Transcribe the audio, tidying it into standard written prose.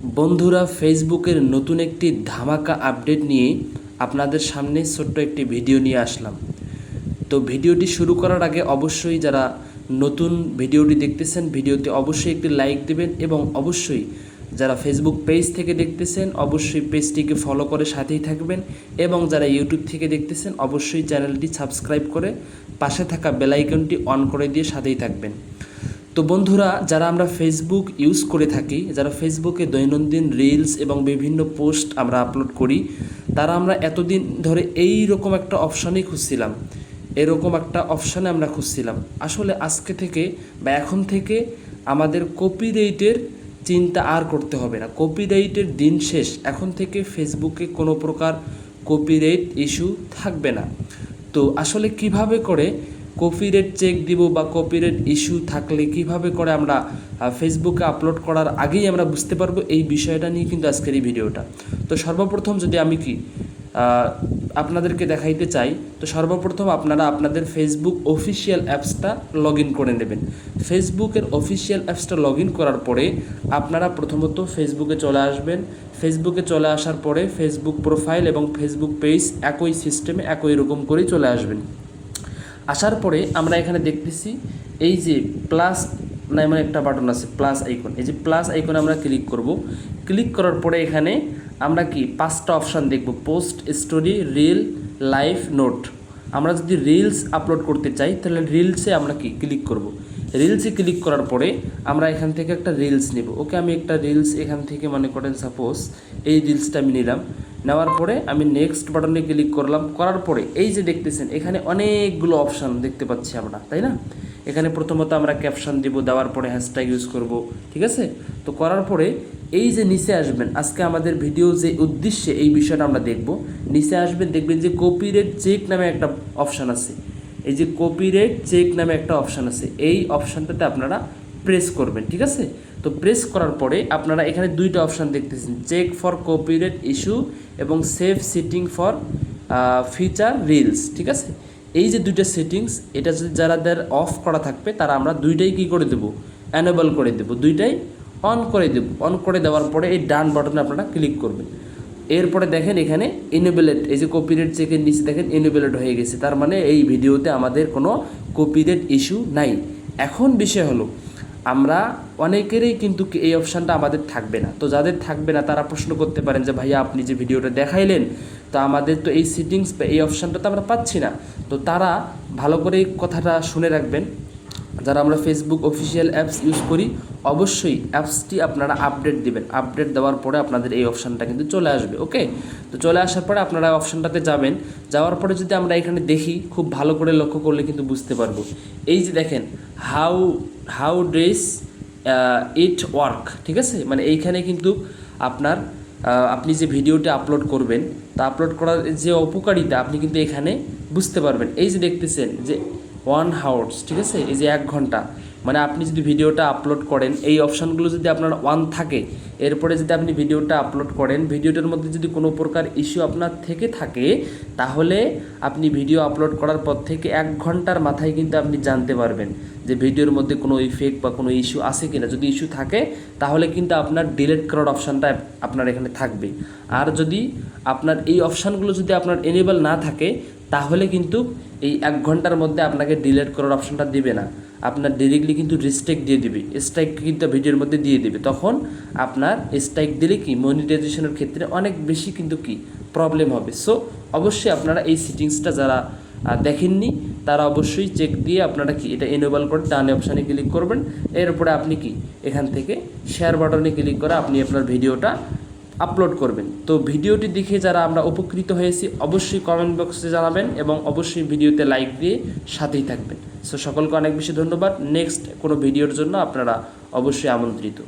বন্ধুরা, ফেসবুকের নতুন একটি ধামাকা আপডেট নিয়ে আপনাদের সামনে ছোট্ট একটি ভিডিও নিয়ে আসলাম। তো ভিডিওটি শুরু করার আগে অবশ্যই যারা নতুন ভিডিওটি দেখতেছেন ভিডিওতে অবশ্যই একটি লাইক দেবেন এবং অবশ্যই যারা ফেসবুক পেজ থেকে দেখতেছেন অবশ্যই পেজটিকে ফলো করে সাথেই থাকবেন এবং যারা ইউটিউব থেকে দেখতেছেন অবশ্যই চ্যানেলটি সাবস্ক্রাইব করে পাশে থাকা বেল আইকনটি অন করে দিয়ে সাথেই থাকবেন। তো বন্ধুরা, যারা আমরা ফেসবুক ইউজ করে থাকি, যারা ফেসবুকে দৈনন্দিন রিলস এবং বিভিন্ন পোস্ট আমরা আপলোড করি, তারা আমরা এতদিন ধরে এই রকম একটা অপশানই খুঁজছিলাম, এরকম একটা অপশানে আমরা খুঁজছিলাম। আসলে আজকে থেকে বা এখন থেকে আমাদের কপিরাইটের চিন্তা আর করতে হবে না। কপিরাইটের দিন শেষ। এখন থেকে ফেসবুকে কোনো প্রকার কপিরাইট ইস্যু থাকবে না। তো আসলে কিভাবে করে কপিরাইট চেক দিব বা কপিরাইট ইস্যু থাকলে কিভাবে করে আমরা ফেসবুকে আপলোড করার আগেই আমরা বুঝতে পারবো, এই বিষয়টা নিয়ে কিন্তু আজকের এই ভিডিওটা। তো সর্বপ্রথম যদি আমি আপনাদেরকে দেখাইতে চাই, তো সর্বপ্রথম আপনারা আপনাদের ফেসবুক অফিসিয়াল অ্যাপসটা লগ ইন করে নেবেন। ফেসবুকের অফিসিয়াল অ্যাপসটা লগ ইন করার পরে আপনারা প্রথমত ফেসবুকে চলে আসবেন। ফেসবুকে চলে আসার পরে ফেসবুক প্রোফাইল এবং ফেসবুক পেজ একই সিস্টেমে একই রকম করেই চলে আসবেন। আসার পরে আমরা এখানে দেখতেছি এই যে প্লাস নামে একটা বাটন আছে, প্লাস আইকন। এই যে প্লাস আইকনে আমরা ক্লিক করব। ক্লিক করার পরে এখানে আমরা পাঁচটা অপশান দেখব: post, story, reel, live, note. আমরা যদি রিলস আপলোড করতে চাই তাহলে রিলসে আমরা ক্লিক করব। রিলসে ক্লিক করার পরে আমরা এখান থেকে একটা রিলস নেব। ওকে, আমি একটা রিলস এখান থেকে মনে করেন সাপোজ এই রিলসটা আমি নিলাম। নেওয়ার পরে আমি নেক্সট বাটনে ক্লিক করলাম। করার পরে এই যে দেখতেছেন এখানে অনেকগুলো অপশান দেখতে পাচ্ছি আমরা, তাই না? এখানে প্রথমত আমরা ক্যাপশন দিব, দেওয়ার পরে হ্যাশট্যাগ ইউজ করব, ঠিক আছে? তো করার পরে এই যে নিচে আসবেন, আজকে আমাদের ভিডিও যে উদ্দেশ্যে এই বিষয়টা আমরা দেখব। নিচে আসবেন, দেখবেন যে কপিরাইট চেক নামে একটা অপশান আছে। এই যে কপিরাইট চেক নামে একটা অপশান আছে, এই অপশানটাতে আপনারা প্রেস করবেন, ঠিক আছে? তো প্রেস করার পরে আপনারা এখানে দুইটা অপশান দেখতেছেন, চেক ফর কপিরাইট ইস্যু এবং save setting for feature reels, ঠিক আছে? এই যে দুইটা সেটিংস, এটা যদি যাদের অফ করা থাকবে তারা আমরা দুইটাই কী করে দেবো, অ্যানেবল করে দেবো, দুইটাই অন করে দেব। অন করে দেওয়ার পরে এই ডান বাটনে আপনারা ক্লিক করবেন। এরপরে দেখেন এখানে ইনেবলেট, এই যে কপিরাইট চেকের নিচে দেখেন ইনেবলেট হয়ে গেছে। তার মানে এই ভিডিওতে আমাদের কোনো কপিরাইট ইস্যু নাই। এখন বিষয় হলো, আমরা অনেকেরই কিন্তু এই অপশানটা আমাদের থাকবে না। তো যাদের থাকবে না তারা প্রশ্ন করতে পারেন যে ভাইয়া আপনি যে ভিডিওটা দেখাইলেন, তো আমাদের তো এই সেটিংস বা এই অপশানটা তো আমরা পাচ্ছি না। তো তারা ভালো করে এই কথাটা শুনে রাখবেন, যারা আমরা ফেসবুক অফিসিয়াল অ্যাপস ইউজ করি অবশ্যই অ্যাপসটি আপনারা আপডেট দিবেন। আপডেট দেওয়ার পরে আপনাদের এই অপশানটা কিন্তু চলে আসবে। ওকে, তো চলে আসার পরে আপনারা অপশানটাতে যাবেন। যাওয়ার পরে যদি আমরা এখানে দেখি, খুব ভালো করে লক্ষ্য করলে কিন্তু বুঝতে পারবো। এই যে দেখেন হাউ ডেস ইট ওয়ার্ক, ঠিক আছে? মানে এইখানে কিন্তু আপনি যে ভিডিওটা আপলোড করবেন তা আপলোড করার যে উপকারিতা আপনি কিন্তু এখানে বুঝতে পারবেন। এই যে দেখতেছেন যে 1 আওয়ার্স, ঠিক আছে? এই যে 1 ঘন্টা, মানে আপনি যদি ভিডিওটা আপলোড করেন, এই অপশানগুলো যদি আপনার অন থাকে, এরপরে যদি আপনি ভিডিওটা আপলোড করেন, ভিডিওটার মধ্যে যদি কোনো প্রকার ইস্যু আপনার থেকে থাকে, তাহলে আপনি ভিডিও আপলোড করার পর থেকে 1 ঘন্টার মাথায় কিন্তু আপনি জানতে পারবেন যে ভিডিওর মধ্যে কোনো ইফেক্ট বা কোনো ইস্যু আছে কিনা। যদি ইস্যু থাকে তাহলে কিন্তু আপনার ডিলিট করার অপশানটা আপনার এখানে থাকবে। আর যদি আপনার এই অপশানগুলো যদি আপনার এনেবল না থাকে তাহলে কিন্তু এই 1 ঘন্টার মধ্যে আপনাকে ডিলিট করার অপশানটা দিবে না, আপনার ডিরেক্টলি কিন্তু রিস্ট্রাইক দিয়ে দিবে। স্ট্রাইক কিন্তু ভিডিওর মধ্যে দিয়ে দিবে। তখন আপনার স্ট্রাইক দিলে মনিটাইজেশনের ক্ষেত্রে অনেক বেশি কিন্তু প্রবলেম হবে। সো অবশ্যই আপনারা এই সেটিংসটা যারা দেখেননি তারা অবশ্যই চেক দিয়ে আপনারা এটা এনেবল করে ডানে অপশানে ক্লিক করবেন। এরপরে আপনি এখান থেকে শেয়ার বাটনে ক্লিক করে আপনি আপনার ভিডিওটা আপলোড করবেন। তো ভিডিওটি দেখে যারা আমরা উপকৃত হয়েছি অবশ্যই কমেন্ট বক্সে জানাবেন এবং অবশ্যই ভিডিওতে লাইক দিয়ে সাথেই থাকবেন। সো সকলকে অনেক বেশি ধন্যবাদ। নেক্সট কোনো ভিডিওর জন্য আপনারা অবশ্যই আমন্ত্রিত।